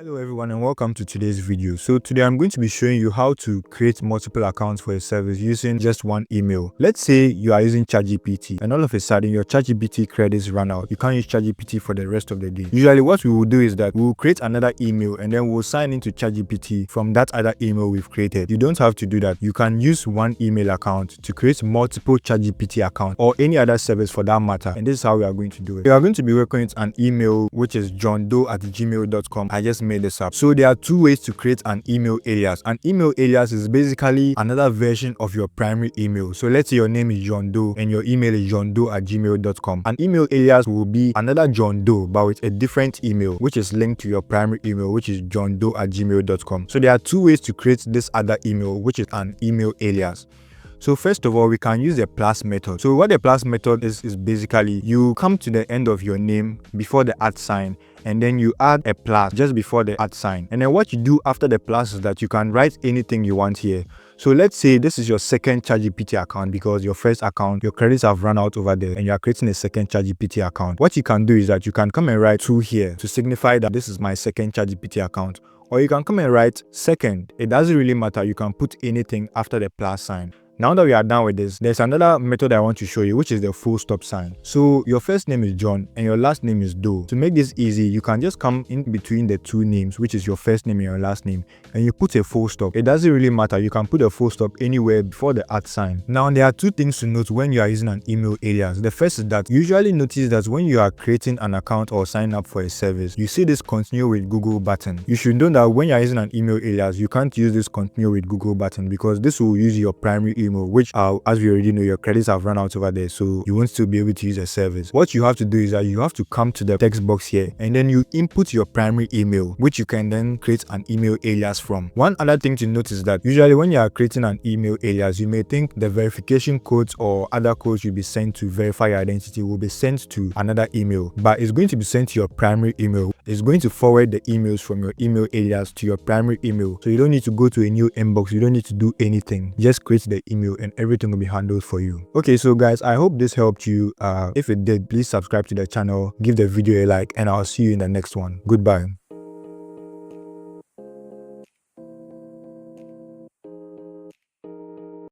Hello everyone and welcome to today's video. So today I'm going to be showing you how to create multiple accounts for a service using just one email. Let's say you are using ChatGPT and all of a sudden your ChatGPT credits run out. You can't use ChatGPT for the rest of the day. Usually what we will do is that we will create another email and then we'll sign into ChatGPT from that other email we've created. You don't have to do that. You can use one email account to create multiple ChatGPT accounts or any other service for that matter. And this is how we are going to do it. We are going to be working with an email which is johndoe@gmail.com. I just made this up. So there are two ways to create an email alias. An email alias is basically another version of your primary email. So let's say your name is John Doe and your email is johndoe@gmail.com. An email alias will be another John Doe but with a different email which is linked to your primary email, which is johndoe@gmail.com. So there are two ways to create this other email, which is an email alias. So first of all, we can use the plus method. So what the plus method is basically you come to the end of your name before the @ sign and then you add a plus just before the @ sign. And then what you do after the plus is that you can write anything you want here. So let's say this is your second ChatGPT account because your first account, your credits have run out over there and you are creating a second ChatGPT account. What you can do is that you can come and write 2 here to signify that this is my second ChatGPT account. Or you can come and write second. It doesn't really matter. You can put anything after the plus sign. Now that we are done with this, there's another method I want to show you, which is the full stop sign. So your first name is John and your last name is Doe. To make this easy, you can just come in between the two names, which is your first name and your last name, and you put a full stop. It doesn't really matter. You can put a full stop anywhere before the @ sign. Now, there are two things to note when you are using an email alias. The first is that you usually notice that when you are creating an account or signing up for a service, you see this continue with Google button. You should know that when you are using an email alias, you can't use this continue with Google button because this will use your primary email, which as we already know, your credits have run out over there, so you won't still be able to use the service. What you have to do is that you have to come to the text box here and then you input your primary email, which you can then create an email alias from. One other thing to note is that usually when you are creating an email alias, you may think the verification codes or other codes you'll be sent to verify your identity will be sent to another email, but it's going to be sent to your primary email. It's going to forward the emails from your email alias to your primary email, so you don't need to go to a new inbox. You don't need to do anything. Just create the email and everything will be handled for you. Okay, so guys, I hope this helped you. If it did, please subscribe to the channel, give the video a like, and I'll see you in the next one. Goodbye.